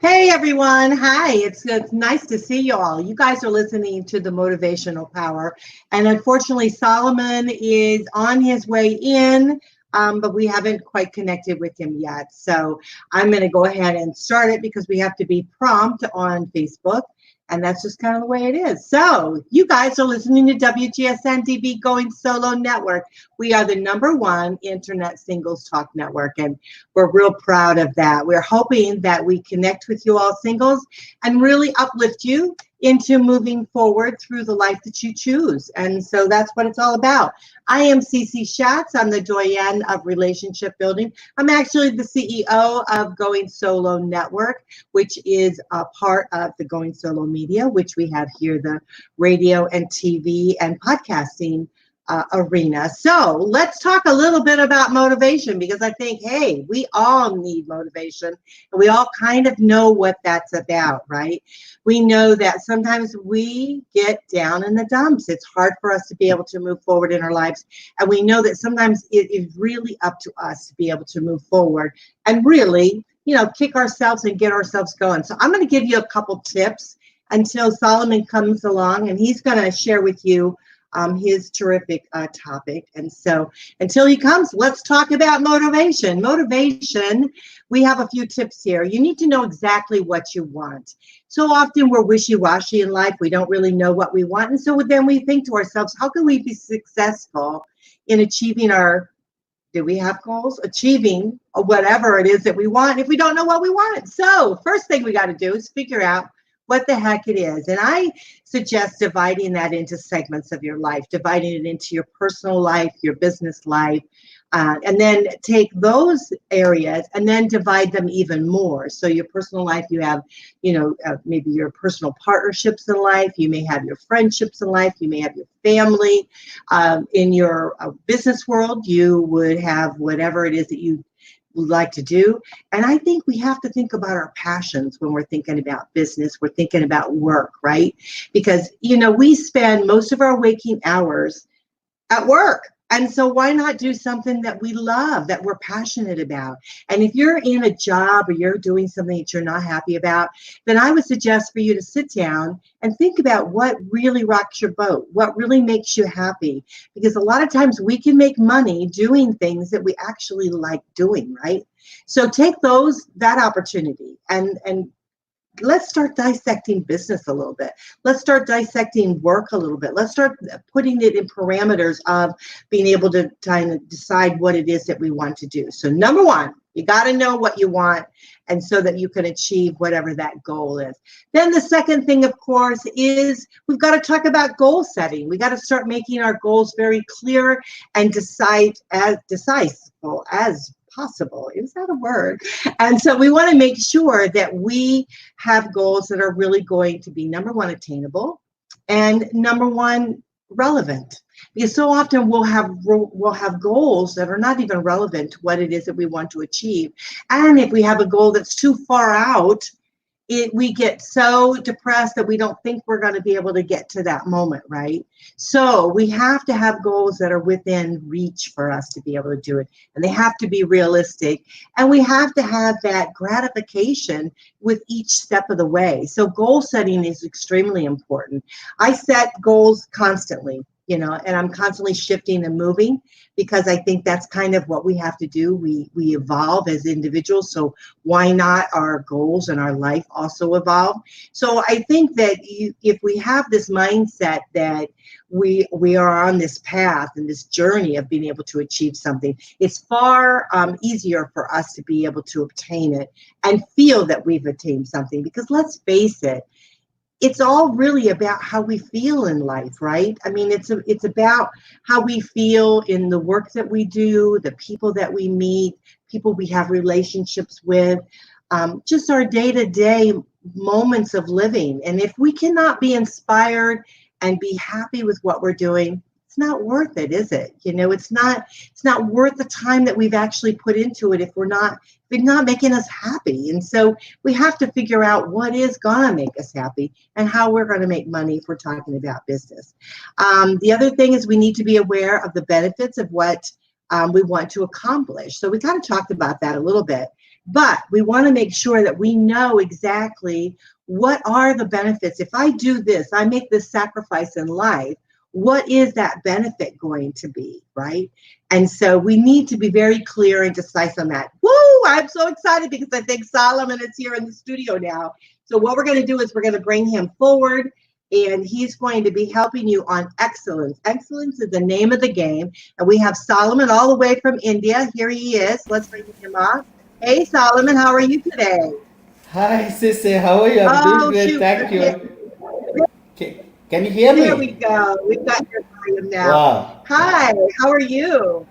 Hey everyone, hi. It's nice to see you all. You guys are listening to the Motivational Power. And unfortunately, Solomon is on his way in, but we haven't quite connected with him yet. So I'm going to go ahead and start it because we have to be prompt on Facebook. And that's just kind of the way it is. So you guys are listening to WGSN-DB Going Solo Network. We are the #1 internet singles talk network, and we're real proud of that. We're hoping that we connect with you all singles and really uplift you into moving forward through the life that you choose. And so that's what it's all about. I am Cece Schatz. I'm the doyenne of relationship building. I'm actually the CEO of Going Solo Network, which is a part of the Going Solo Media, which we have here, the radio and TV and podcasting arena. So let's talk a little bit about motivation, because I think, hey, we all need motivation and we all kind of know what that's about, right? We know that sometimes we get down in the dumps. It's hard for us to be able to move forward in our lives. And we know that sometimes it is really up to us to be able to move forward and really, kick ourselves and get ourselves going. So I'm going to give you a couple tips until Solomon comes along, and he's going to share with you his terrific topic. And so until he comes, let's talk about motivation. Motivation, we have a few tips here. You need to know exactly what you want. So often we're wishy-washy in life. We don't really know what we want. And so then we think to ourselves, how can we be successful in achieving do we have goals? Achieving whatever it is that we want if we don't know what we want. So first thing we got to do is figure out what the heck it is. And I suggest dividing that into segments of your life, dividing it into your personal life, your business life, and then take those areas and then divide them even more. So your personal life, you have, maybe your personal partnerships in life, you may have your friendships in life, you may have your family. In your business world, you would have whatever it is that you like to do. And I think we have to think about our passions when we're thinking about business, we're thinking about work, right? Because, we spend most of our waking hours at work. And so why not do something that we love, that we're passionate about? And if you're in a job or you're doing something that you're not happy about, then I would suggest for you to sit down and think about what really rocks your boat, what really makes you happy. Because a lot of times we can make money doing things that we actually like doing, right? So take that opportunity and let's start dissecting business a little bit. Let's start dissecting work a little bit. Let's start putting it in parameters of being able to kind of decide what it is that we want to do. So #1, you got to know what you want, and so that you can achieve whatever that goal is. Then the second thing, of course, is we've got to talk about goal setting. We got to start making our goals very clear and decisive as possible. Is that a word? And so we want to make sure that we have goals that are really going to be #1 attainable and #1 relevant. Because so often we'll have goals that are not even relevant to what it is that we want to achieve. And if we have a goal that's too far out, we get so depressed that we don't think we're going to be able to get to that moment, right? So we have to have goals that are within reach for us to be able to do it. And they have to be realistic. And we have to have that gratification with each step of the way. So goal setting is extremely important. I set goals constantly, and I'm constantly shifting and moving, because I think that's kind of what we have to do. We evolve as individuals, so why not our goals and our life also evolve? So I think that if we have this mindset that we are on this path and this journey of being able to achieve something, it's far easier for us to be able to obtain it and feel that we've attained something. Because let's face it, it's all really about how we feel in life, right? I mean, it's about how we feel in the work that we do, the people that we meet, people we have relationships with, just our day-to-day moments of living. And if we cannot be inspired and be happy with what we're doing, it's not worth it, is it? It's not worth the time that we've actually put into it if we're not making us happy. And so we have to figure out what is gonna make us happy and how we're gonna make money if we're talking about business. The other thing is we need to be aware of the benefits of what we want to accomplish. So we kind of talked about that a little bit. But we want to make sure that we know exactly what are the benefits. If I do this, I make this sacrifice in life, what is that benefit going to be, right? And so we need to be very clear and concise on that. Woo! I'm so excited because I think Solomon is here in the studio now. So what we're going to do is we're going to bring him forward, and he's going to be helping you on excellence. Excellence is the name of the game. And we have Solomon all the way from India. Here he is. Let's bring him up. Hey, Solomon, how are you today? Hi, Sissy. How are you? I'm doing Oh, great. shoot. Thank you. Can you hear There we me? go. We've got your volume now. Wow. Hi, how are you?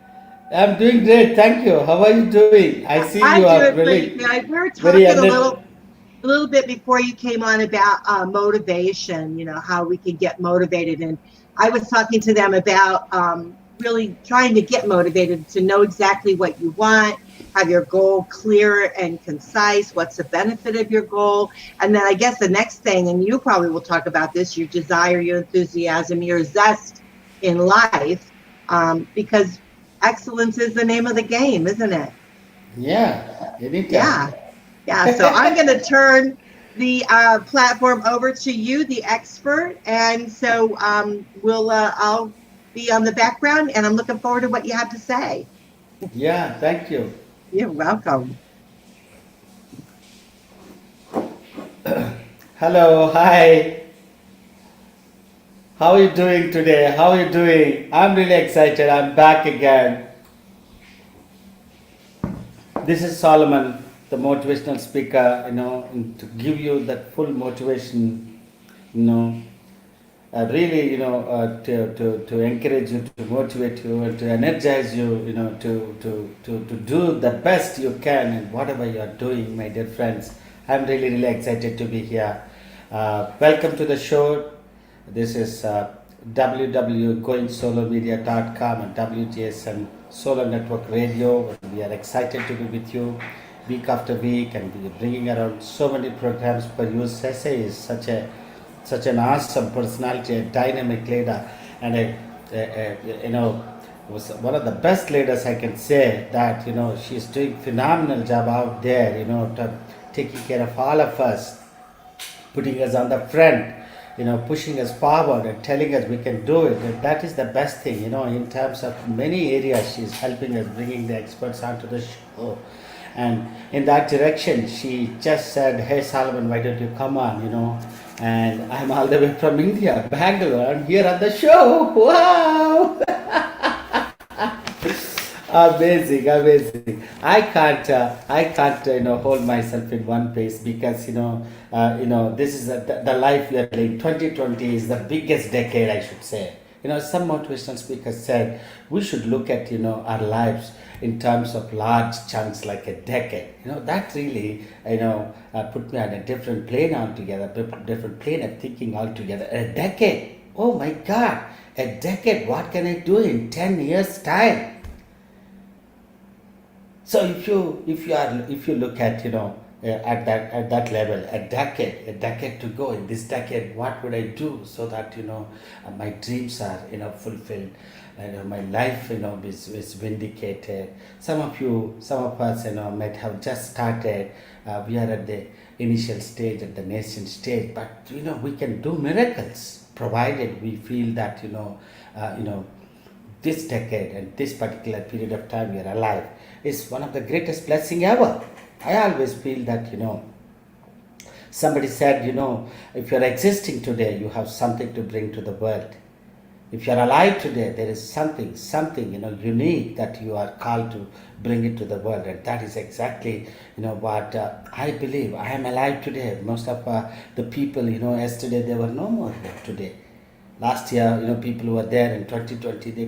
I'm doing great. Thank you. How are you doing? I see you I'm are doing really great. Now, we were very talking under. a little bit before you came on about motivation, how we can get motivated. And I was talking to them about really trying to get motivated to know exactly what you want, have your goal clear and concise, what's the benefit of your goal. And then I guess the next thing, and you probably will talk about this, your desire, your enthusiasm, your zest in life, because excellence is the name of the game, isn't it? Yeah, anytime. Yeah. Yeah, so I'm going to turn the platform over to you, the expert, and so I'll be on the background, and I'm looking forward to what you have to say. Yeah, thank you. You're welcome. Hello, hi. How are you doing today? How are you doing? I'm really excited. I'm back again. This is Solomon, the motivational speaker, and to give you that full motivation, you know, really, to encourage you, to motivate you, and to energize you, to do the best you can in whatever you are doing, my dear friends. I'm really, really excited to be here. Welcome to the show. This is www.goingsolomedia.com and WGSN Solar Network Radio. We are excited to be with you week after week, and we are bringing around so many programs per you. Sese is such an awesome personality, a dynamic leader, and was one of the best leaders I can say that she's doing phenomenal job out there, taking care of all of us, putting us on the front, pushing us forward and telling us we can do it. And that is the best thing, in terms of many areas, she's helping us, bringing the experts onto the show. And in that direction, she just said, "Hey, Solomon, why don't you come on, And I'm all the way from India, Bangalore. I'm here on the show. Wow! Amazing, amazing. I can't, hold myself in one place because this is the life we are living. 2020 is the biggest decade, I should say. Some motivational speakers said we should look at our lives in terms of large chunks like a decade. That really put me on a different plane altogether, different plane of thinking altogether. A decade. Oh my God! A decade. What can I do in 10 years time? So if you look at at that level, a decade to go. In this decade, what would I do so that my dreams are fulfilled, my life is vindicated. Some of us might have just started. We are at the initial stage, at the nascent stage, but we can do miracles provided we feel that this decade and this particular period of time we are alive is one of the greatest blessing ever. I always feel that somebody said if you're existing today, you have something to bring to the world. If you're alive today, there is something unique that you are called to bring it to the world, and that is exactly what I believe. I am alive today. Most of the people yesterday, they were no more here today. Last year, people who were there in 2020, they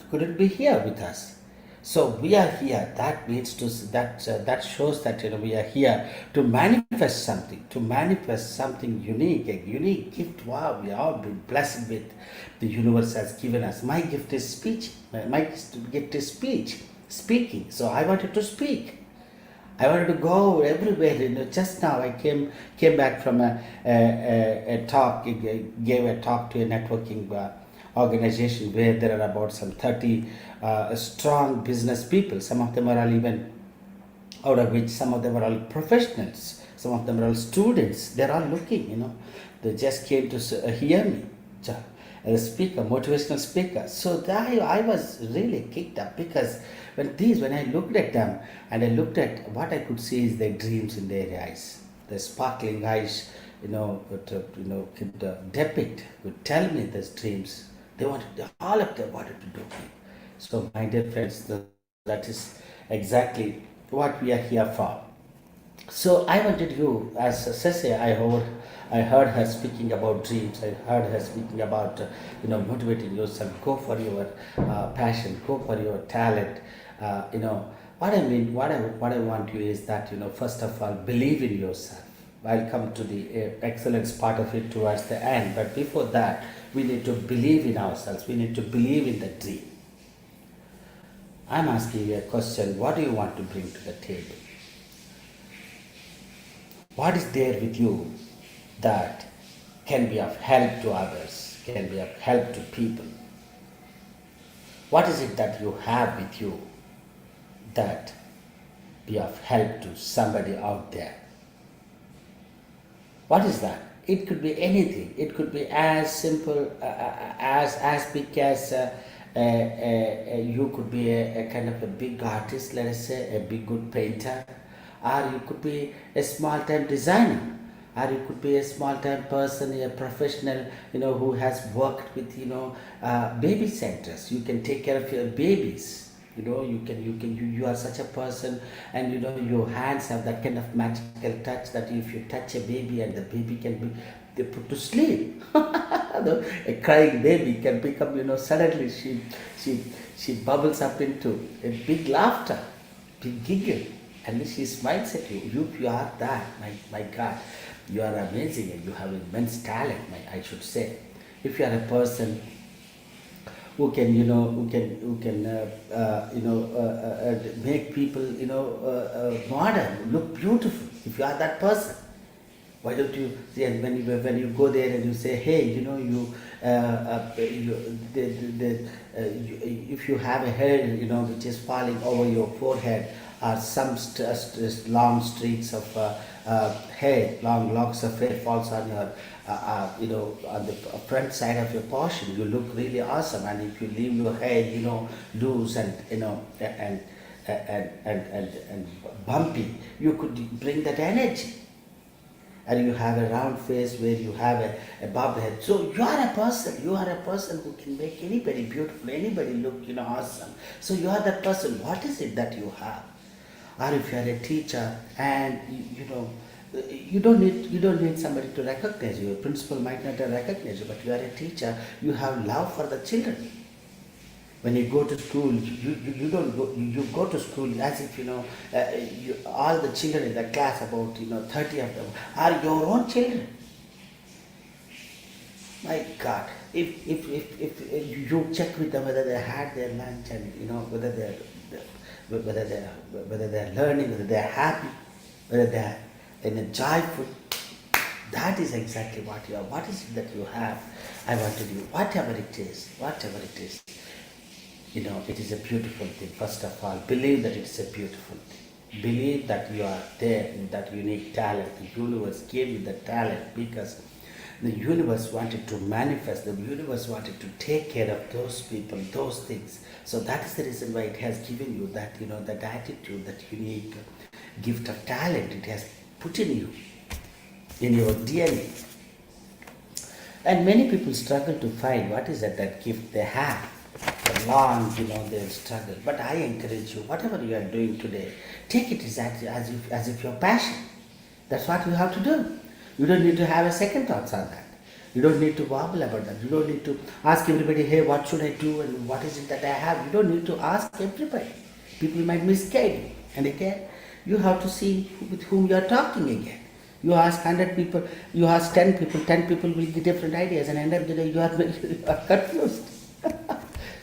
couldn't be here with us. So we are here. That means that shows that we are here to manifest something unique, a unique gift. Wow, we all been blessed with. The universe has given us. My gift is speech. My gift is speaking. So I wanted to speak. I wanted to go everywhere. Just now I came back from a talk. Gave a talk to a networking organization where there are about some 30 strong business people. Some of them are all even out of which some of them are all professionals, some of them are all students. They're all looking, they just came to hear me as a speaker, motivational speaker. So that I was really kicked up, because when I looked at them and I looked at what I could see is their dreams in their eyes, the sparkling eyes, could depict, would tell me these dreams. All of them wanted to do it. So, my dear friends, that is exactly what we are here for. So I wanted you, as Cece, I heard her speaking about dreams. I heard her speaking about, motivating yourself. Go for your passion. Go for your talent. What I mean, what I want you is that, first of all, believe in yourself. I'll come to the excellence part of it towards the end. But before that, we need to believe in ourselves. We need to believe in the dream. I'm asking you a question. What do you want to bring to the table? What is there with you that can be of help to others, can be of help to people? What is it that you have with you that be of help to somebody out there? What is that? It could be anything. It could be as simple as big as you could be a kind of a big artist, let us say, a big good painter, or you could be a small-time designer, or you could be a small-time person, a professional, who has worked with, baby centers. You can take care of your babies. You are such a person, and your hands have that kind of magical touch that if you touch a baby and the baby can be they put to sleep. A crying baby can become, suddenly she bubbles up into a big laughter, big giggle, and she smiles at you. You are that, my God, you are amazing, and you have immense talent, I should say. If you are a person who can make people modern, look beautiful, if you are that person, why don't you see? And when you go there and you say, hey, if you have a hair which is falling over your forehead, or some long streaks of hair, long locks of hair falls on your on the front side of your portion, you look really awesome. And if you leave your hair loose and and bumpy, you could bring that energy. And you have a round face where you have a bobbed head. So you are a person who can make anybody beautiful, anybody look awesome. So you are that person. What is it that you have? Or if you are a teacher and you don't need somebody to recognize you. A principal might not recognize you, but you are a teacher. You have love for the children. When you go to school, you don't go. You go to school as if all the children in the class, about 30 of them, are your own children. My God, if you check with them whether they had their lunch and whether they're learning, whether they're happy, whether they're joyful, that is exactly what you are. What is it that you have? I want to do whatever it is. It is a beautiful thing. First of all, believe that it's a beautiful thing. Believe that you are there in that unique talent. The universe gave you the talent because the universe wanted to manifest. The universe wanted to take care of those people, those things. So that is the reason why it has given you that, that attitude, that unique gift of talent. It has put in you, in your DNA. And many people struggle to find what is that gift they have. For long, they'll struggle. But I encourage you, whatever you are doing today, take it as if your passion. That's what you have to do. You don't need to have a second thoughts on that. You don't need to wobble about that. You don't need to ask everybody, hey, what should I do and what is it that I have? You don't need to ask everybody. People might misguide you. And again, you have to see with whom you are talking again. You ask 100 people, you ask 10 people will give different ideas, and end of the day you are confused.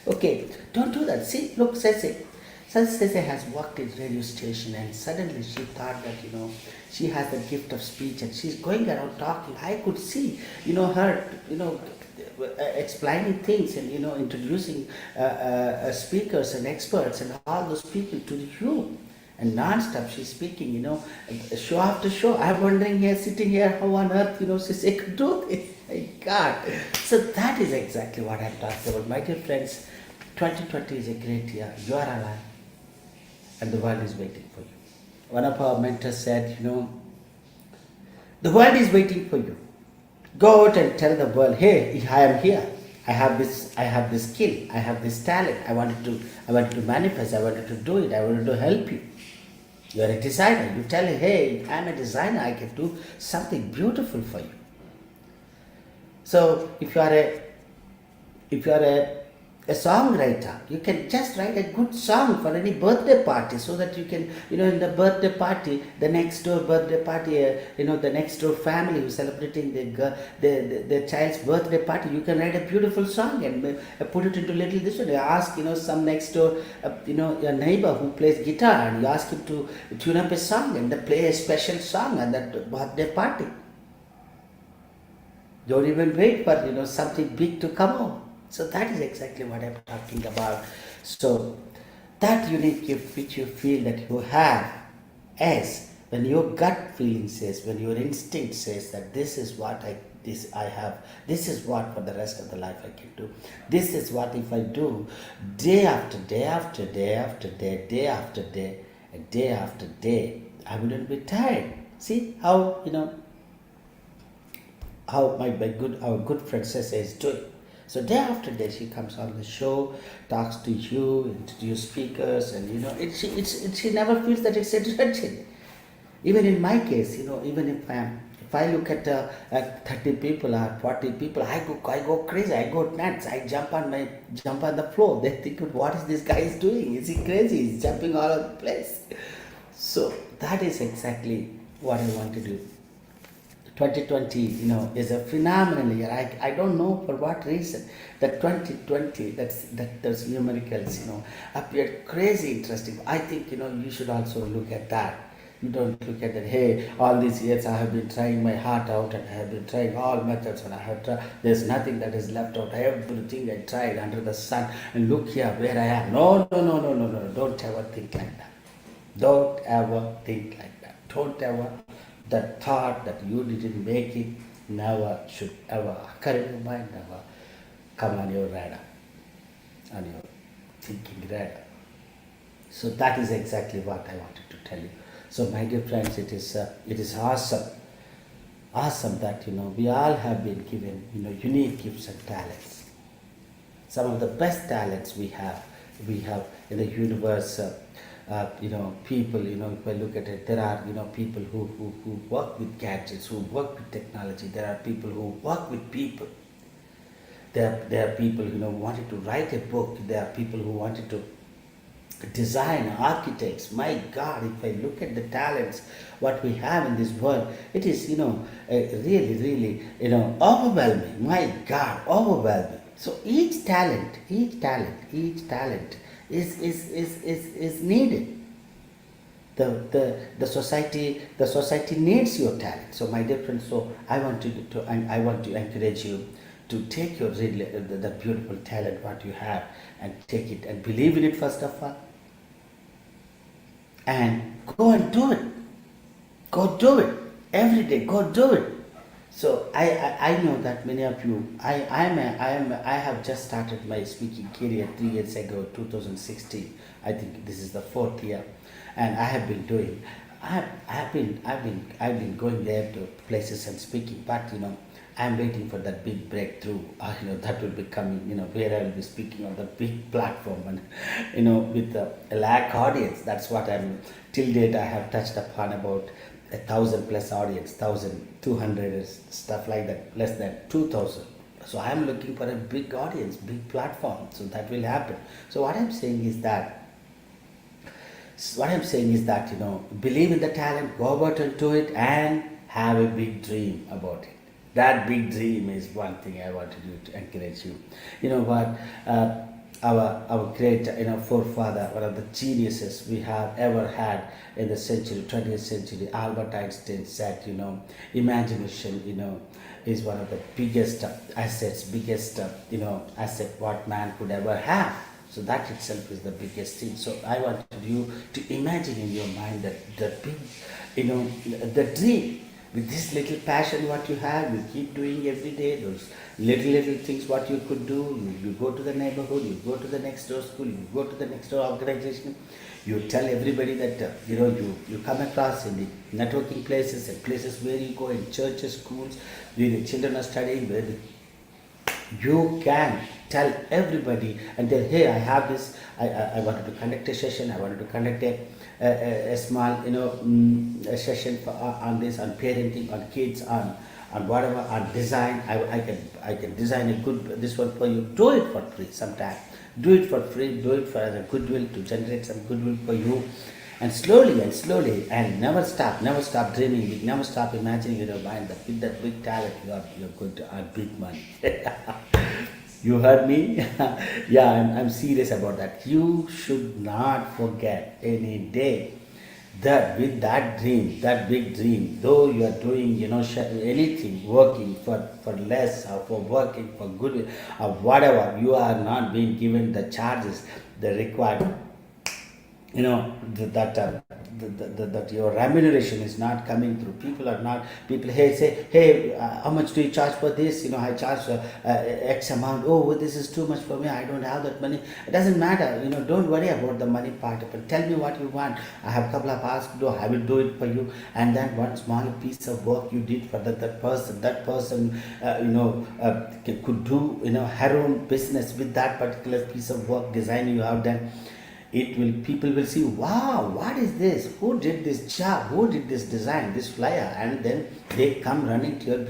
Okay, don't do that. See, look, Cece has worked in radio station, and suddenly she thought that, she has the gift of speech and she's going around talking. I could see, her, explaining things and, introducing speakers and experts and all those people to you. and non-stop she's speaking, show after show. I'm wondering here, sitting here, how on earth, she could do this. My God. So that is exactly what I'm talking about. My dear friends, 2020 is a great year. You are alive and the world is waiting for you. One of our mentors said, the world is waiting for you. Go out and tell the world, hey, I am here. I have this skill, I have this talent. I wanted to manifest, I wanted to do it, I wanted to help you. You are a designer. You tell him, hey, I'm a designer, I can do something beautiful for you. So if you are a songwriter, you can just write a good song for any birthday party, so that you can, in the birthday party, the next door birthday party, the next door family who's celebrating their child's birthday party, you can write a beautiful song and put it into little this one. You ask, some next door, your neighbor who plays guitar, and you ask him to tune up a song and they play a special song at that birthday party. Don't even wait for, something big to come out. So that is exactly what I'm talking about. So that unique gift which you feel that you have, is when your gut feeling says, when your instinct says that this is what I have, this is what for the rest of the life I can do. This is what if I do day after day after day after day, day after day, and day after day, I wouldn't be tired. See how, how our good friend Sessa is doing. So day after day she comes on the show, talks to you, introduce speakers, and she never feels that it's exhausting. Even in my case, even if I look at 30 people or 40 people, I go crazy, I go nuts, I jump on the floor. They think, what is this guy is doing? Is he crazy? He's jumping all over the place. So that is exactly what I want to do. 2020, is a phenomenal year. I don't know for what reason that 2020, those numericals, appeared crazy interesting. I think, you should also look at that. You don't look at that, hey, all these years I have been trying my heart out and I have been trying all methods and I have tried, there's nothing that is left out. Everything I tried under the sun, and look here where I am. No. Don't ever think like that. Don't ever think like that. Don't ever. That thought that you didn't make it never should ever occur in your mind, never come on your radar, on your thinking radar. So that is exactly what I wanted to tell you. So my dear friends, it is awesome that we all have been given unique gifts and talents. Some of the best talents we have in the universe. People, if I look at it, there are, people who work with gadgets, who work with technology. There are people who work with people. There are people, who wanted to write a book. There are people who wanted to design, architects. My God, if I look at the talents, what we have in this world, it is, really, overwhelming. My God, overwhelming. So each talent is needed. The society needs your talent. So my dear friends, so I want to encourage you to take your that beautiful talent what you have, and take it and believe in it first of all, and go and do it. Go do it every day. Go do it. So I know that many of you, I have just started my speaking career 3 years ago, 2016. I think this is the 4th year, and I have been doing. I've been going there to places and speaking, but I'm waiting for that big breakthrough. That will be coming. Where I will be speaking on the big platform, and with a lakh audience. That's what I'm. Till date, I have touched upon about 1,000 plus audience, 1,200 stuff like that, less than 2,000. So I'm looking for a big audience, big platform. So that will happen. So what I'm saying is that, believe in the talent, go about and do it, and have a big dream about it. That big dream is one thing I want to do to encourage you. You know what? Our great forefather, one of the geniuses we have ever had in the 20th century, Albert Einstein said, imagination, is one of the biggest assets, asset what man could ever have. So that itself is the biggest thing. So I wanted you to imagine in your mind that the big, the dream. With this little passion what you have, you keep doing every day those little things what you could do. You go to the neighborhood, you go to the next door school, you go to the next door organization, you tell everybody that you come across in the networking places and places where you go in churches, schools, where the children are studying, where you can tell everybody and tell, hey, I have this, I wanted to conduct a session, I wanted to conduct a small a session on this, on parenting, on kids, on whatever, on design. I can design a good this one for you. Do it for free sometime. Do it for free, do it for as a goodwill, to generate some goodwill for you. And slowly and never stop dreaming, never stop imagining in your mind that with that big talent you're going to earn big money. You heard me? Yeah, I'm serious about that. You should not forget any day that with that dream, that big dream, though you are doing, anything, working for less or for working for good or whatever, you are not being given the charges, the required, that your remuneration is not coming through. People say, hey, how much do you charge for this? I charge X amount. Oh, this is too much for me, I don't have that money. It doesn't matter, don't worry about the money part of it. Tell me what you want, I have a couple of hours to do, I will do it for you. And then one small piece of work you did for that person could do her own business with that particular piece of work design you have done. People will see, wow, what is this, who did this job, who did this design, this flyer, and then they come running to your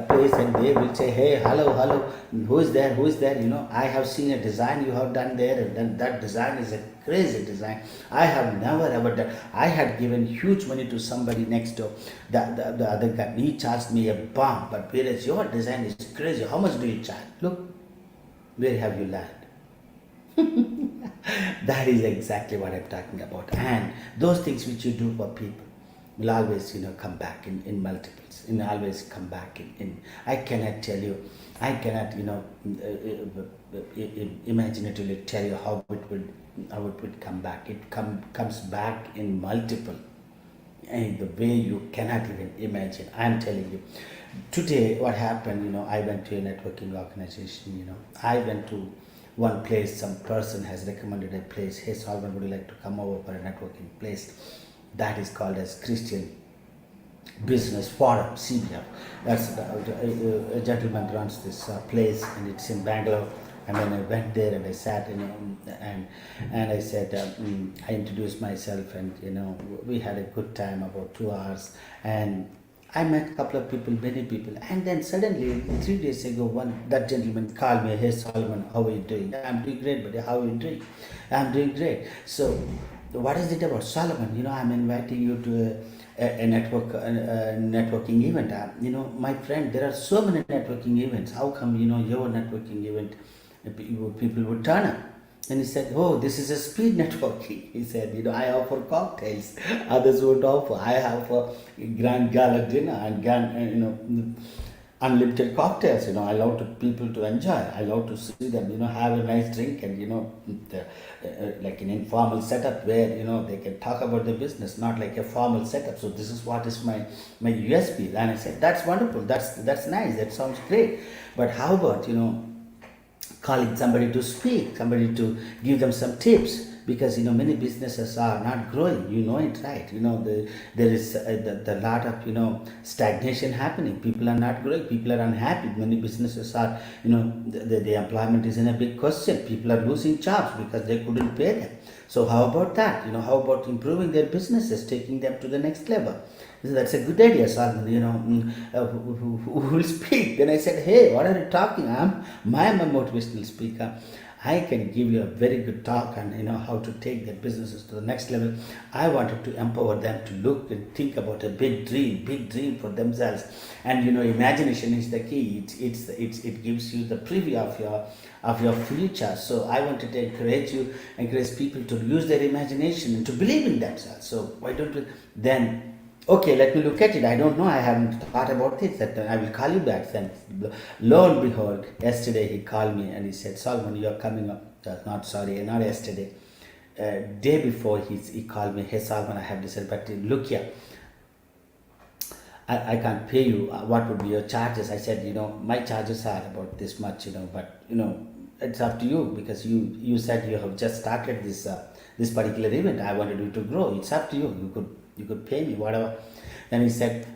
place and they will say, hey, hello, who is there, I have seen a design you have done there, and then that design is a crazy design, I have never ever done. I had given huge money to somebody next door, the other guy, he charged me a bomb, but whereas your design is crazy, how much do you charge? Look, where have you learned? That is exactly what I'm talking about. And those things which you do for people will always, come back in multiples, and always come back in. I cannot tell you, imaginatively tell you how it would come back. It comes back in multiple, and the way you cannot even imagine. I'm telling you. Today, what happened, I went to a networking organization, I went to one place, some person has recommended a place. Hey, Solomon, would you like to come over for a networking place? That is called as Christian Business Forum, CBF. That's a gentleman runs this place, and it's in Bangalore. And then I went there and I sat, and I said, I introduced myself, and we had a good time, about 2 hours, and I met a couple of people, many people, and then suddenly 3 days ago, that gentleman called me. Hey, Solomon, how are you doing? I'm doing great, buddy. How are you doing? I'm doing great. So, what is it about, Solomon? I'm inviting you to a networking event. My friend, there are so many networking events. How come your networking event people would turn up? And he said, oh, this is a speed networking. He said, I offer cocktails. Others would offer. I have a grand gala dinner and unlimited cocktails. I allow people to enjoy. I allow to see them, have a nice drink and, like an informal setup where, they can talk about the business, not like a formal setup. So this is what is my USP. And I said, that's wonderful. That's nice. That sounds great. But how about, calling somebody to speak, somebody to give them some tips, because many businesses are not growing, it, right? There is the lot of stagnation happening. People are not growing, people are unhappy. Many businesses are, the employment is in a big question. People are losing jobs because they couldn't pay them. So how about that? How about improving their businesses, taking them to the next level? That's a good idea, Salman. Who will speak? Then I said, hey, what are you talking? I'm a motivational speaker. I can give you a very good talk on how to take their businesses to the next level. I wanted to empower them to look and think about a big dream for themselves. And imagination is the key. It gives you the preview of your future. So I wanted to encourage people to use their imagination and to believe in themselves. So why don't we then? Okay, let me look at it. I don't know. I haven't thought about this. That I will call you back. Then, lo and behold, yesterday he called me and he said, Solomon, you are coming up not sorry, not yesterday, day before, he called me, hey Salman, I have decided, but look here, I can't pay you. What would be your charges? I said, my charges are about this much, but it's up to you, because you said you have just started this particular event. I wanted you to grow. It's up to you. You could pay me whatever. Then he said,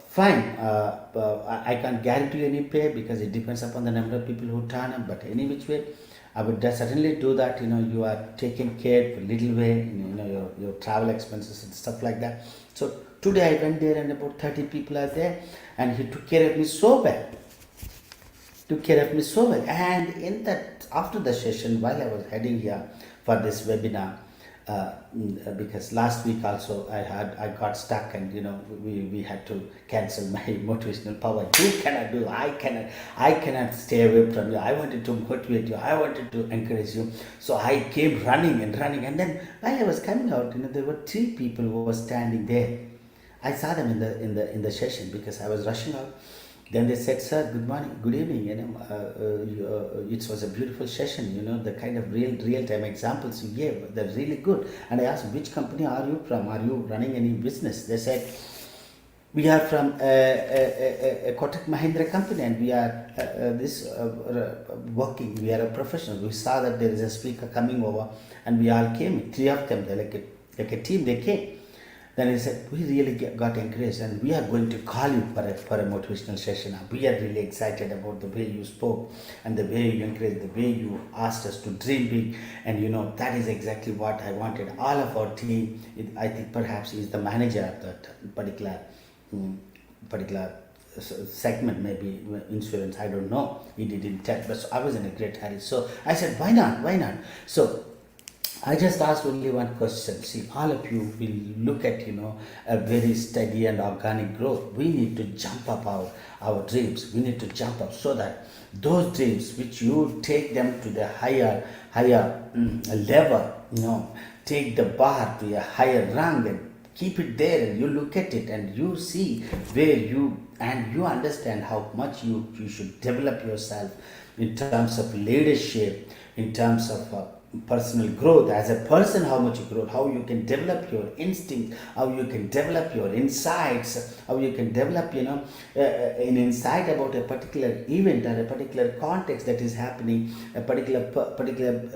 fine. I can't guarantee you any pay, because it depends upon the number of people who turn up. But any which way, I would certainly do that. You are taken care for little way. Your travel expenses and stuff like that. So today I went there, and about 30 people are there, and he took care of me so well. And in that, after the session, while I was heading here for this webinar, because last week also I got stuck, and we had to cancel my motivational power. You cannot do. I cannot stay away from you. I wanted to motivate you. I wanted to encourage you. So I came running, and then while I was coming out, there were 3 people who were standing there. I saw them in the session, because I was rushing out. Then they said, sir, good morning, good evening. It was a beautiful session. The kind of real-time examples you gave, they're really good. And I asked, which company are you from? Are you running any business? They said, we are from a Kotak Mahindra company, and we are working. We are a professional. We saw that there is a speaker coming over, and we all came. 3 of them, they're like a team. They came. Then he said, we really got encouraged, and we are going to call you for a motivational session. We are really excited about the way you spoke, and the way you encouraged, the way you asked us to dream big. And that is exactly what I wanted. All of our team, I think perhaps he's the manager of that particular segment, maybe insurance, I don't know. He didn't tell, but I was in a great hurry. So I said, why not? So I just asked only one question. See, all of you will look at, a very steady and organic growth. We need to jump up our dreams. We need to jump up, so that those dreams, which you take them to the higher level, take the bar to a higher rung, and keep it there, and you look at it, and you see where you understand how much you should develop yourself in terms of leadership, in terms of personal growth as a person, how much you grow, how you can develop your instinct, how you can develop your insights, how you can develop an insight about a particular event or a particular context that is happening, a particular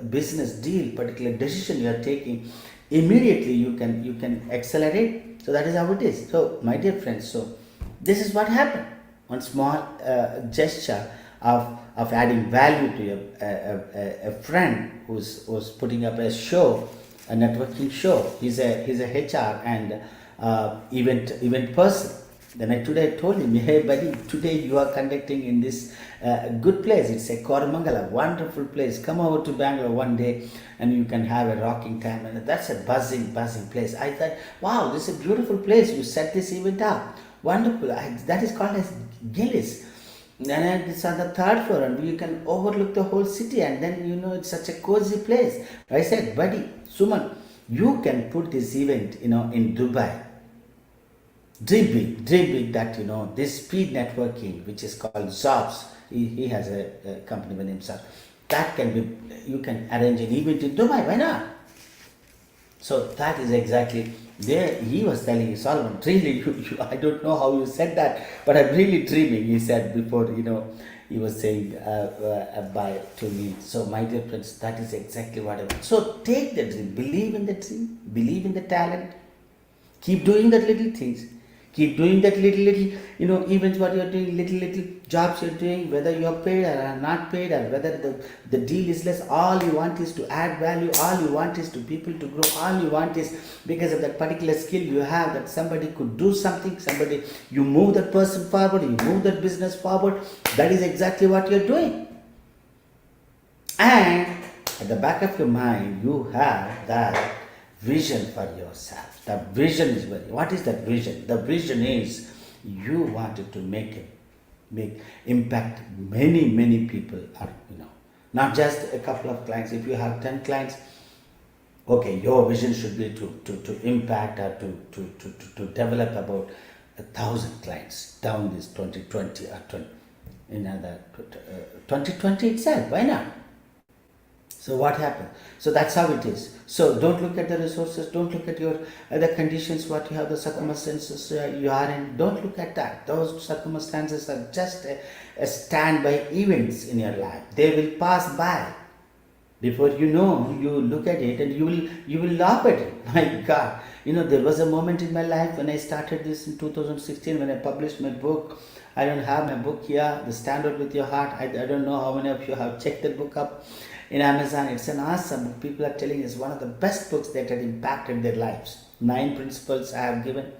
business deal, particular decision you are taking. Immediately you can accelerate. So that is how it is. So my dear friends, so this is what happened. One small gesture of adding value to a friend who's putting up a show, a networking show. He's a HR and event person. Then I told him, hey buddy, today you are conducting in this good place. It's a Koramangala, wonderful place. Come over to Bangalore one day and you can have a rocking time. And that's a buzzing place. I thought, wow, this is a beautiful place. You set this event up. Wonderful. That is called as Gillis. And it's on the 3rd floor, and you can overlook the whole city, and then it's such a cozy place. I said, buddy, Suman, you can put this event in Dubai. Dream big that this speed networking, which is called Jobs, he has a company by himself. That can be, you can arrange an event in Dubai. Why not? So that is exactly there. He was telling me, Solomon, really, I don't know how you said that, but I'm really dreaming. He said before, he was saying bye to me. So my dear friends, that is exactly what I want. So take the dream, believe in the dream, believe in the talent, keep doing that little things. Keep doing that little, events what you're doing, little jobs you're doing, whether you're paid or are not paid, or whether the deal is less. All you want is to add value. All you want is to people to grow. All you want is because of that particular skill you have, that somebody could do something, you move that person forward, you move that business forward. That is exactly what you're doing. And at the back of your mind, you have that vision for yourself. The vision is what is that vision? The vision is you wanted to make impact many people, or not just a couple of clients. If you have 10 clients, okay, your vision should be to impact or to develop about 1,000 clients down this 2020 or 2020 itself. Why not? So what happened? So that's how it is. So don't look at the resources, don't look at your the conditions, what you have, the circumstances you are in. Don't look at that. Those circumstances are just a standby events in your life. They will pass by. Before you know, you look at it and you will laugh at it. My God, there was a moment in my life when I started this in 2016 when I published my book. I don't have my book here, The Stand Out With Your Heart. I don't know how many of you have checked that book up in Amazon. It's an awesome book. People are telling it's one of the best books that had impacted their lives. 9 principles I have given.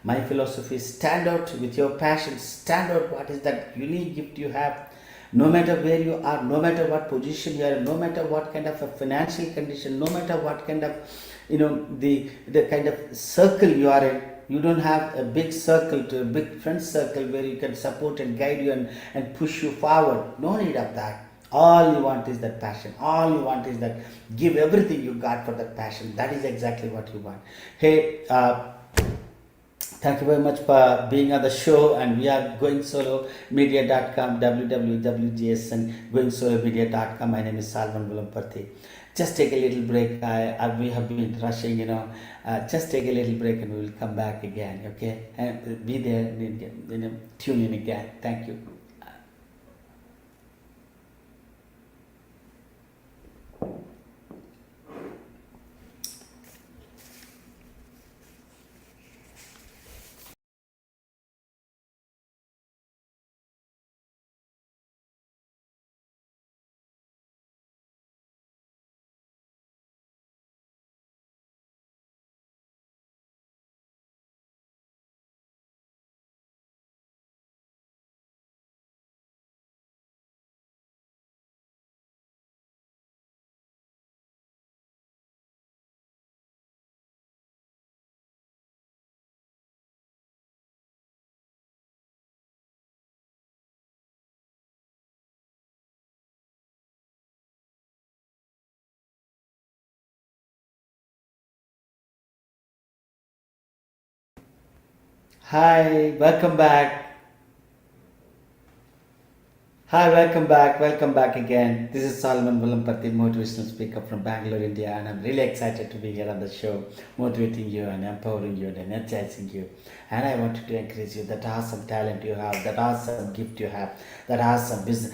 My philosophy is stand out with your passion. Stand out what is that unique gift you have. No matter where you are, no matter what position you are, no matter what kind of a financial condition, no matter what kind of, the kind of circle you are in, you don't have a big circle to a big friend circle where you can support and guide you and push you forward. No need of that. All you want is that passion. All you want is that give everything you got for that passion. That is exactly what you want. Hey, thank you very much for being on the show, and we are going solo media.com, www.WGSN going solo media.com. My name is Salman Vilamparthi. Just take a little break. We have been rushing, just take a little break and we will come back again, okay? And be there, tune in again. Thank you. Hi, welcome back. Hi, welcome back again. This is Solomon Vilamparthi, motivational speaker from Bangalore, India, and I'm really excited to be here on the show, motivating you and empowering you and energizing you. And I wanted to encourage you that awesome talent you have, that awesome gift you have, that awesome business,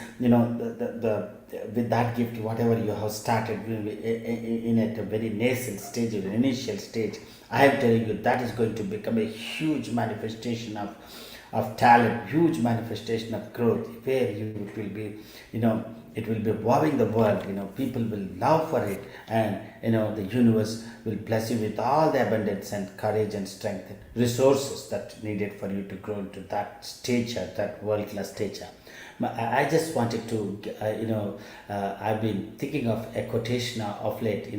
with that gift, whatever you have started in at a very nascent stage, or initial stage, I am telling you that is going to become a huge manifestation of talent, huge manifestation of growth, where you will be, it will be wowing the world. People will love for it, and the universe will bless you with all the abundance and courage and strength and resources that needed for you to grow into that stature, that world-class stature. I just wanted to, I've been thinking of a quotation of late,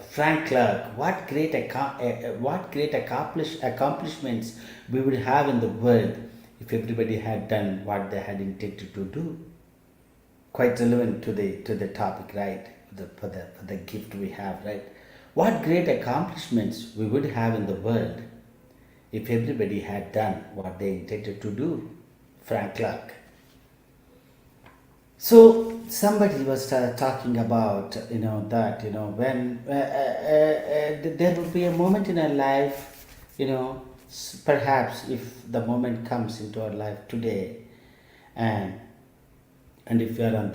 Frank Clark, what great accomplishments we would have in the world if everybody had done what they had intended to do. Quite relevant to the topic, right? For the gift we have, right? What great accomplishments we would have in the world if everybody had done what they intended to do. Frank Clark. So somebody was talking about, when there will be a moment in our life, perhaps if the moment comes into our life today, and if you are on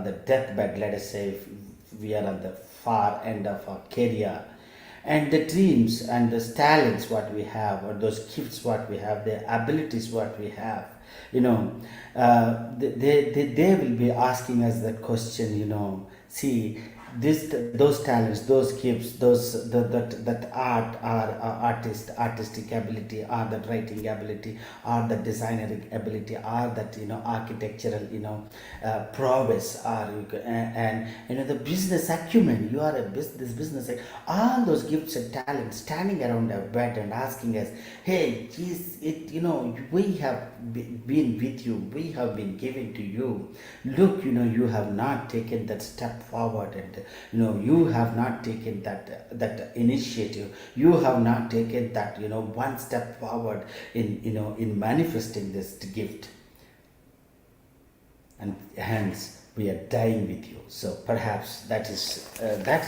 the deathbed, let us say, if we are on the far end of our career, and the dreams and the talents what we have, or those gifts what we have, the abilities what we have, they will be asking us that question, see, those talents, those gifts, that art, or artistic ability, or that writing ability, or the designing ability, or that architectural prowess, or and the business acumen. You are a business, all those gifts and talents standing around our bed and asking us, hey, geez, we have been with you, we have been giving to you. Look, you have not taken that step forward, and you have not taken that initiative, you have not taken that one step forward in manifesting this gift, and hence we are dying with you. So perhaps that is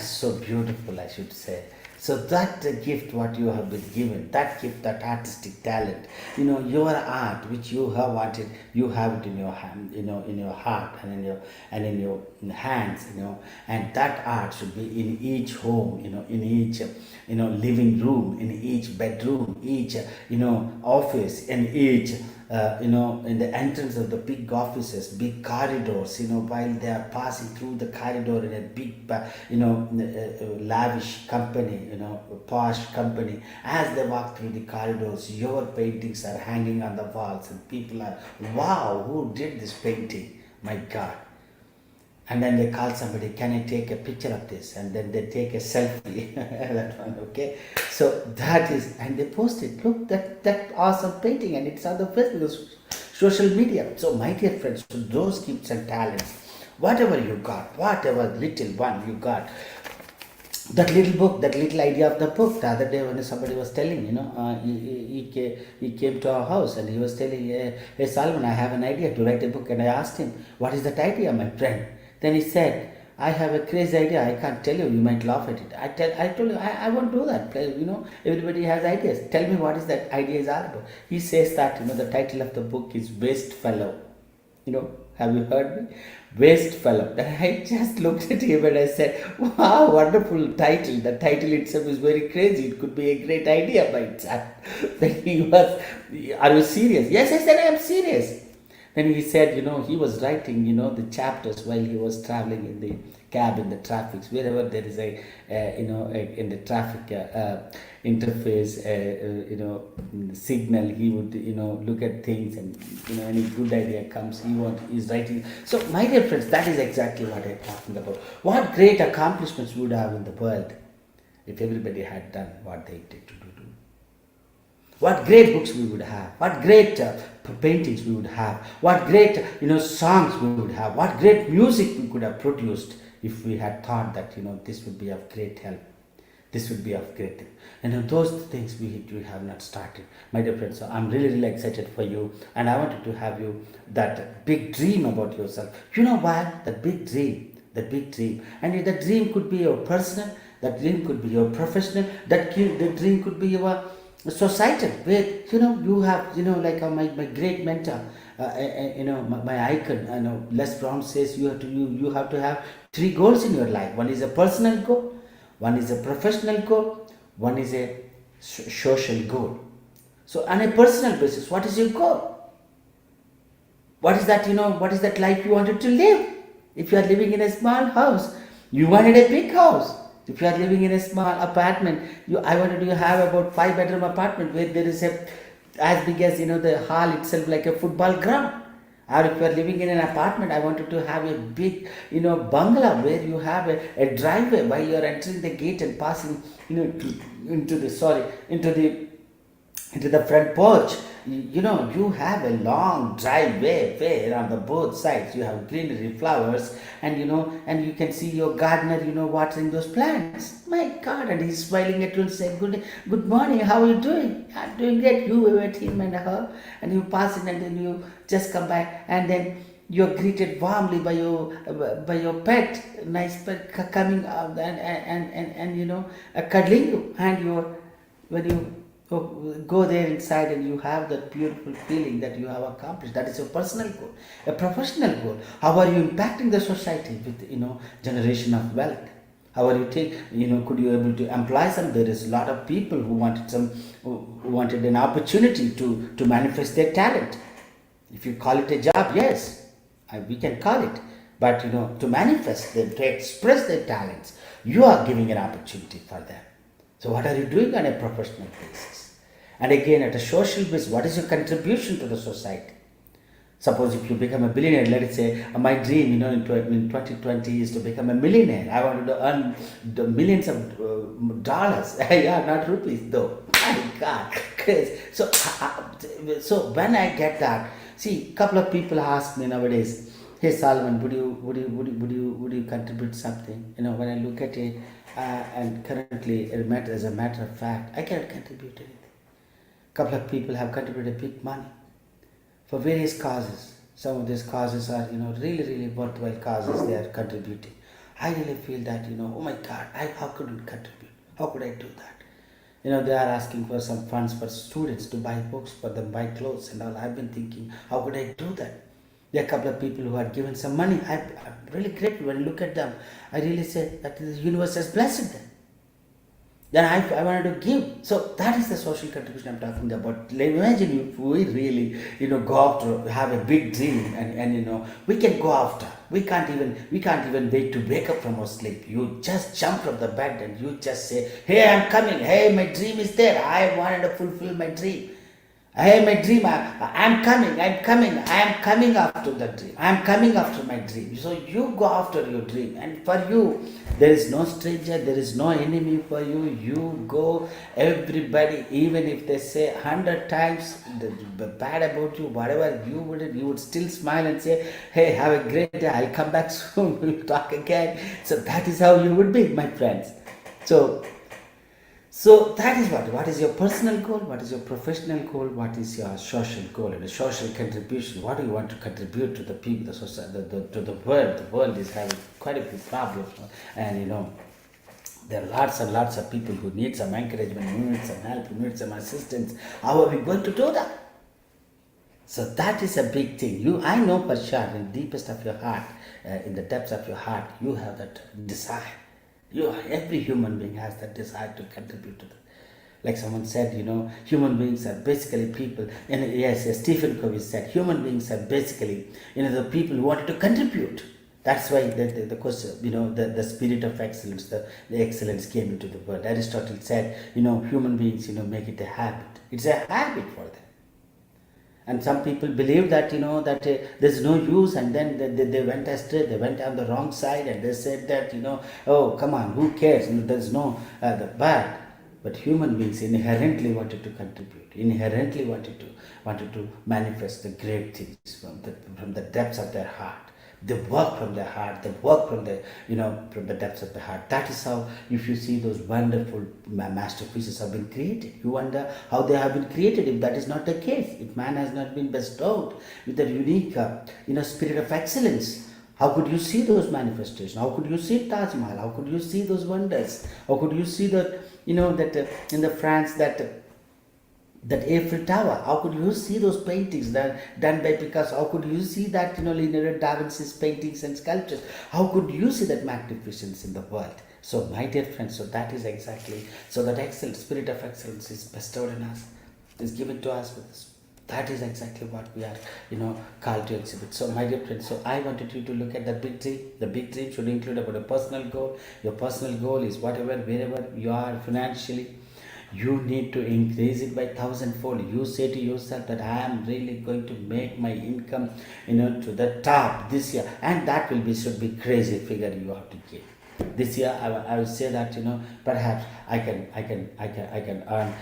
so beautiful, I should say. So that gift what you have been given, that gift, that artistic talent, your art which you have wanted, you have it in your hand, in your heart and in your hands, and that art should be in each home, in each living room, in each bedroom, each office, in each in the entrance of the big offices, big corridors, while they are passing through the corridor in a big, lavish company, posh company, as they walk through the corridors, your paintings are hanging on the walls, and people are, wow, who did this painting? My God. And then they call somebody, can I take a picture of this? And then they take a selfie. That one, okay? So that is, and they post it. Look, that awesome painting, and it's on the Facebook, social media. So my dear friends, so those gifts and talents, whatever you got, whatever little one you got, that little book, that little idea of the book. The other day when somebody was telling, he came to our house and he was telling, hey Salman, I have an idea to write a book. And I asked him, what is that idea, my friend? Then he said, I have a crazy idea. I can't tell you. You might laugh at it. I told you, I won't do that. Everybody has ideas. Tell me what is that idea is all about. He says that, the title of the book is Waste Fellow. Have you heard me? Waste Fellow. Then I just looked at him and I said, wow, wonderful title. The title itself is very crazy. It could be a great idea by itself. Then he was, are you serious? Yes, I said, I am serious. Then he said, he was writing, the chapters while he was traveling in the cab, in the traffic, wherever there is in the traffic interface, signal, he would, look at things, and, any good idea comes, he's writing. So, my dear friends, that is exactly what I'm talking about. What great accomplishments we would have in the world if everybody had done what they did to do. What great books we would have. What great paintings we would have. What great, songs we would have. What great music we could have produced if we had thought that, this would be of great help. This would be of great help. And those things we have not started. My dear friends, so I'm really, really excited for you. And I wanted to have you that big dream about yourself. You know why? That big dream. And that dream could be your personal. That dream could be your professional. The dream could be your societal, where you have like my great mentor, my icon, Les Brown says you have to have three goals in your life. One is a personal goal, one is a professional goal, one is a social goal. So on a personal basis, what is your goal? What is that life you wanted to live? If you are living in a small house, you wanted a big house. If you are living in a small apartment, I wanted to have about 5-bedroom apartment where there is as big as the hall itself, like a football ground. Or if you are living in an apartment, I wanted to have a big bungalow where you have a driveway while you are entering the gate and passing into the front porch. You have a long driveway where on the both sides you have greenery, flowers, and you can see your gardener watering those plants. My God, and he's smiling at you and saying, good morning, how are you doing? I'm doing great. You wave at him and her, and you pass it, and then you just come back, and then you're greeted warmly by your pet, nice pet coming out and cuddling you, and when you go there inside, and you have that beautiful feeling that you have accomplished. That is your personal goal. A professional goal. How are you impacting the society with generation of wealth? How are you could you able to employ some? There is a lot of people who wanted an opportunity to manifest their talent. If you call it a job, yes, we can call it. But to manifest them, to express their talents, you are giving an opportunity for them. So what are you doing on a professional basis? And again, at a social basis, what is your contribution to the society? Suppose if you become a billionaire, let us say, my dream, in 2020 is to become a millionaire. I wanted to earn the millions of dollars. Yeah, not rupees though. My God, crazy. So when I get that, see, a couple of people ask me nowadays, hey Solomon, would you contribute something? When I look at it, and currently, as a matter of fact, I cannot contribute anything. A couple of people have contributed big money for various causes. Some of these causes are, really, really worthwhile causes they are contributing. I really feel that, oh my God, how could I contribute? How could I do that? They are asking for some funds for students to buy books for them, buy clothes and all. I've been thinking, how could I do that? There are a couple of people who are given some money. I'm really grateful when I look at them. I really say that the universe has blessed them. Then I wanted to give. So that is the social contribution I'm talking about. Like, imagine if we really, go after, have a big dream, and we can go after. We can't even wait to wake up from our sleep. You just jump from the bed and you just say, "Hey, I'm coming. Hey, my dream is there. I wanted to fulfill my dream. Hey, my dream, I'm coming after the dream. I'm coming after my dream." So you go after your dream. And for you, there is no stranger, there is no enemy for you. You go, everybody, even if they say 100 times bad about you, whatever, you would still smile and say, "Hey, have a great day. I'll come back soon. We'll talk again." So that is how you would be, my friends. So that is what is your personal goal, what is your professional goal, what is your social goal and a social contribution. What do you want to contribute to the people, the society, to the world? The world is having quite a few problems, and there are lots and lots of people who need some encouragement, who need some help, who need some assistance. How are we going to do that? So that is a big thing. I know for sure, in the deepest of your heart, in the depths of your heart, you have that desire. Every human being has that desire to contribute to the. Like someone said, human beings are basically people. And yes, Stephen Covey said, human beings are basically, the people who wanted to contribute. That's why the question, the spirit of excellence, the excellence came into the world. Aristotle said, human beings, make it a habit. It's a habit for them. And some people believe that, there's no use, and then they went astray, they went on the wrong side, and they said that, oh, come on, who cares? There's no the bad. But human beings inherently wanted to contribute, inherently wanted to manifest the great things from the depths of their heart. They work from their heart, they work from the depths of the heart. That is how, if you see those wonderful masterpieces have been created, you wonder how they have been created. If that is not the case, if man has not been bestowed with a unique spirit of excellence, how could you see those manifestations? How could you see Taj Mahal? How could you see those wonders? How could you see that, that in the France, that Eiffel Tower? How could you see those paintings that done by Picasso? How could you see that, Leonardo da Vinci's paintings and sculptures? How could you see that magnificence in the world? So, my dear friends, so that is exactly, so that excellence, spirit of excellence is bestowed in us, is given to us with this. That is exactly what we are, called to exhibit. So, my dear friends, so I wanted you to look at the big dream. The big dream should include about a personal goal. Your personal goal is wherever you are financially, you need to increase it by 1,000-fold. You say to yourself that I am really going to make my income, to the top this year, and that should be crazy figure you have to give. This year, I will say that perhaps I can earn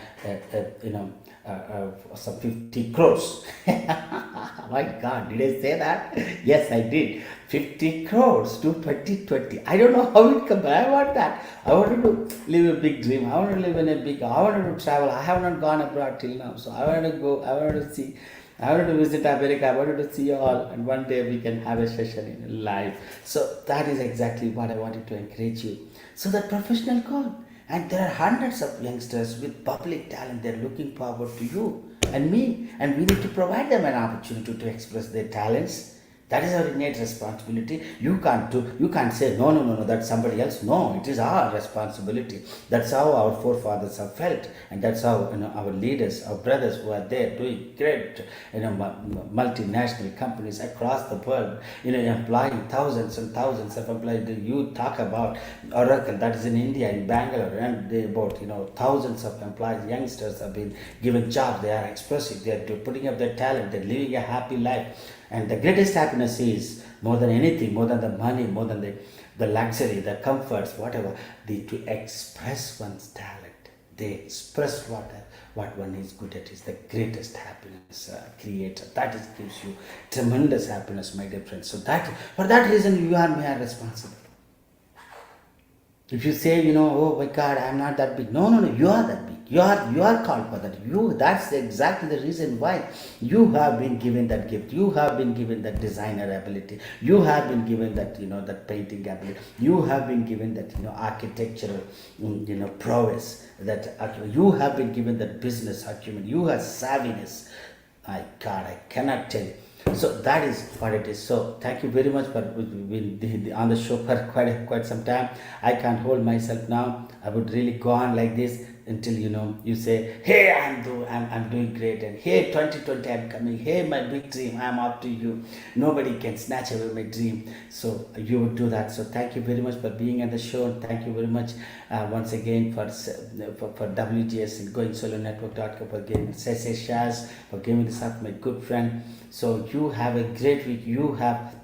some 50 crores. My God, did I say that? Yes, I did. 50 crores to 2020. I don't know how it comes, but I want that. I wanted to live a big dream. I want to live in a big, I wanted to travel. I have not gone abroad till now. So I wanted to go, I wanted to see, I wanted to visit America. I wanted to see you all. And one day we can have a session in live. So that is exactly what I wanted to encourage you. So that professional goal. And there are hundreds of youngsters with public talent. They're looking forward to you and me. And we need to provide them an opportunity to express their talents. That is our innate responsibility. You can't say, no, that's somebody else. No, it is our responsibility. That's how our forefathers have felt. And that's how our leaders, our brothers who are there doing great, multinational companies across the world, employing thousands and thousands of employees. You talk about Oracle, that is in India, in Bangalore, and about, thousands of employees, youngsters have been given jobs. They are expressing, they are putting up their talent, they're living a happy life. And the greatest happiness is, more than anything, more than the money, more than the luxury, the comforts, whatever, to express one's talent. They express what one is good at is the greatest happiness creator. That gives you tremendous happiness, my dear friends. So for that reason, you and me are responsible. If you say, oh my God, I'm not that big. No, you are that big. You are called for that. That's exactly the reason why you have been given that gift. You have been given that designer ability. You have been given that, that painting ability. You have been given that, architectural, prowess. That you have been given that business acumen. You have savviness. My God, I cannot tell you. So that is what it is. So thank you very much for being on the show for quite some time. I can't hold myself now. I would really go on like this until you say, hey, I'm doing great, and hey, 2020 I'm coming. Hey, my big dream, I'm up to you. Nobody can snatch away my dream. So you would do that. So thank you very much for being on the show. Thank you very much once again for WGSN Going Solo Network.com for giving Shaz, for giving this up, my good friend. So you have a great week. You have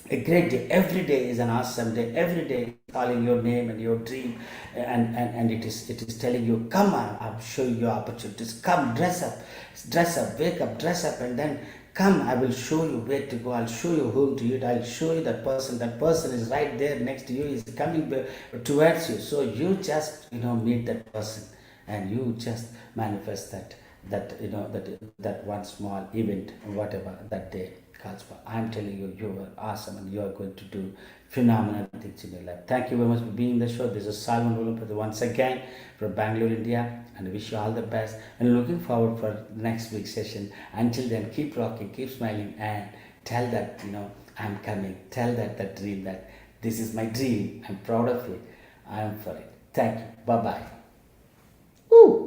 a great day. Every day is an awesome day. Every day is calling your name and your dream, and it is telling you, come on, I'll show you your opportunities. Come, dress up, wake up, dress up, and then come. I will show you where to go. I'll show you whom to eat. I'll show you that person. That person is right there next to you. Is coming towards you. So you just meet that person, and you just manifest that one small event, whatever that day calls for. I'm telling you, you are awesome, and you are going to do phenomenal things in your life. Thank you very much for being in the show. This is Salman Olumpati once again from Bangalore, India, and I wish you all the best, and looking forward for next week's session. Until then, keep rocking, keep smiling, and tell that I'm coming. Tell that dream, that this is my dream. I'm proud of it. I'm for it. Thank you. Bye bye. Ooh.